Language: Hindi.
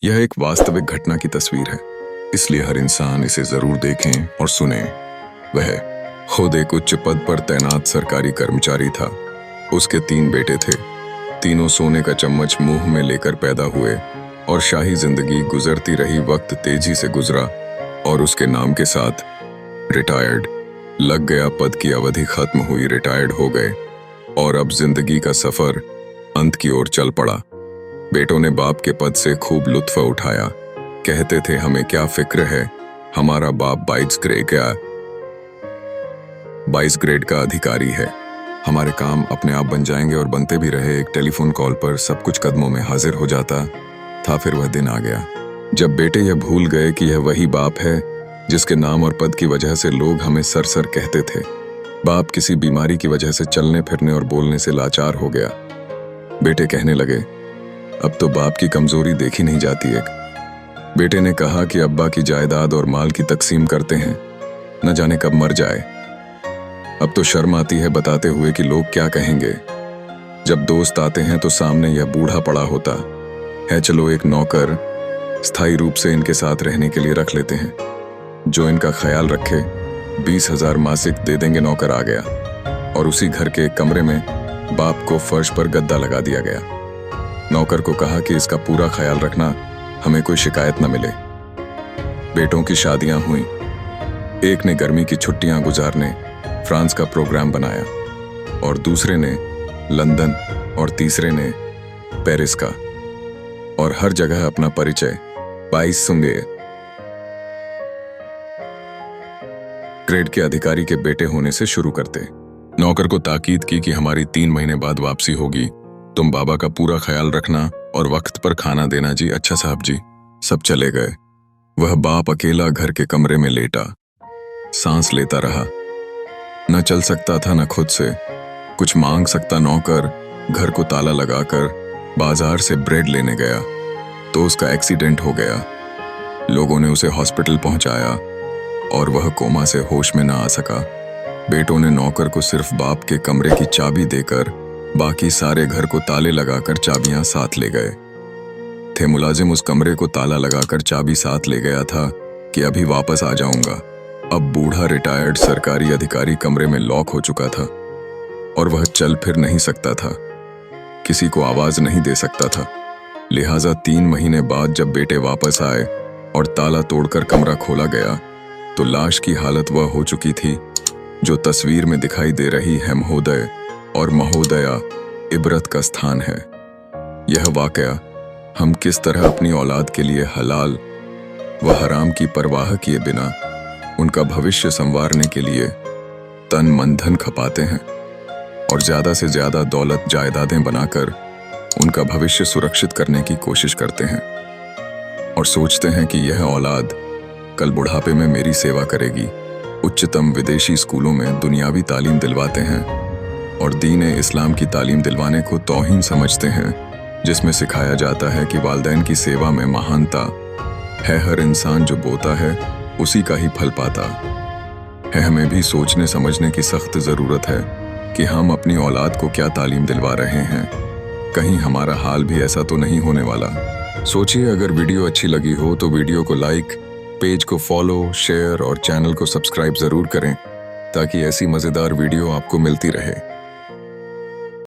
यह एक वास्तविक घटना की तस्वीर है, इसलिए हर इंसान इसे जरूर देखें और सुने। वह खुद एक उच्च पद पर तैनात सरकारी कर्मचारी था। उसके 3 बेटे थे। तीनों सोने का चम्मच मुंह में लेकर पैदा हुए और शाही जिंदगी गुजरती रही। वक्त तेजी से गुजरा और उसके नाम के साथ रिटायर्ड लग गया। पद की अवधि खत्म हुई, रिटायर्ड हो गए और अब जिंदगी का सफर अंत की ओर चल पड़ा। बेटों ने बाप के पद से खूब लुत्फ उठाया। कहते थे, हमें क्या फिक्र है, हमारा बाप 22 ग्रेड का अधिकारी है, हमारे काम अपने आप बन जाएंगे और बनते भी रहे। एक टेलीफोन कॉल पर सब कुछ कदमों में हाजिर हो जाता था। फिर वह दिन आ गया जब बेटे यह भूल गए कि यह वही बाप है जिसके नाम और पद की वजह से लोग हमें सर सर कहते थे। बाप किसी बीमारी की वजह से चलने फिरने और बोलने से लाचार हो गया। बेटे कहने लगे, अब तो बाप की कमजोरी देखी नहीं जाती। एक बेटे ने कहा कि अब्बा की जायदाद और माल की तकसीम करते हैं, न जाने कब मर जाए। अब तो शर्म आती है बताते हुए कि लोग क्या कहेंगे। जब दोस्त आते हैं तो सामने यह बूढ़ा पड़ा होता है। चलो एक नौकर स्थायी रूप से इनके साथ रहने के लिए रख लेते हैं, जो इनका ख्याल रखे। 20,000 मासिक दे देंगे। नौकर आ गया और उसी घर के एक कमरे में बाप को फर्श पर गद्दा लगा दिया गया। नौकर को कहा कि इसका पूरा ख्याल रखना, हमें कोई शिकायत न मिले। बेटों की शादियां हुई। एक ने गर्मी की छुट्टियां गुजारने फ्रांस का प्रोग्राम बनाया और दूसरे ने लंदन और तीसरे ने पेरिस का। और हर जगह अपना परिचय 22 ग्रेड के अधिकारी के बेटे होने से शुरू करते। नौकर को ताकीद की कि हमारी 3 महीने बाद वापसी होगी, तुम बाबा का पूरा ख्याल रखना और वक्त पर खाना देना जी। अच्छा साहब जी। सब चले गए। वह बाप अकेला घर के कमरे में लेटा सांस लेता रहा। न चल सकता था, न खुद से कुछ मांग सकता। नौकर घर को ताला लगाकर बाजार से ब्रेड लेने गया तो उसका एक्सीडेंट हो गया। लोगों ने उसे हॉस्पिटल पहुंचाया और वह कोमा से होश में न आ सका। बेटों ने नौकर को सिर्फ बाप के कमरे की चाबी देकर बाकी सारे घर को ताले लगाकर चाबियां साथ ले गए थे। मुलाजिम उस कमरे को ताला लगाकर चाबी साथ ले गया था कि अभी वापस आ जाऊंगा। अब बूढ़ा रिटायर्ड सरकारी अधिकारी कमरे में लॉक हो चुका था और वह चल फिर नहीं सकता था, किसी को आवाज नहीं दे सकता था। लिहाजा 3 महीने बाद जब बेटे वापस आए और ताला तोड़कर कमरा खोला गया तो लाश की हालत वह हो चुकी थी जो तस्वीर में दिखाई दे रही है। महोदय और महोदया इबरत का स्थान है। यह वाकया हम किस तरह अपनी औलाद के लिए हलाल व हराम की परवाह किए बिना उनका भविष्य संवारने के लिए तन मन धन खपाते हैं और ज्यादा से ज्यादा दौलत जायदादें बनाकर उनका भविष्य सुरक्षित करने की कोशिश करते हैं और सोचते हैं कि यह औलाद कल बुढ़ापे में मेरी सेवा करेगी। उच्चतम विदेशी स्कूलों में दुनियावी तालीम दिलवाते हैं और दीन इस्लाम की तालीम दिलवाने को तौहीन समझते हैं, जिसमें सिखाया जाता है कि वालिदैन की सेवा में महानता है। हर इंसान जो बोता है उसी का ही फल पाता है। हमें भी सोचने समझने की सख्त ज़रूरत है कि हम अपनी औलाद को क्या तालीम दिलवा रहे हैं। कहीं हमारा हाल भी ऐसा तो नहीं होने वाला। सोचिए, अगर वीडियो अच्छी लगी हो तो वीडियो को लाइक, पेज को फॉलो, शेयर और चैनल को सब्सक्राइब ज़रूर करें ताकि ऐसी मज़ेदार वीडियो आपको मिलती रहे।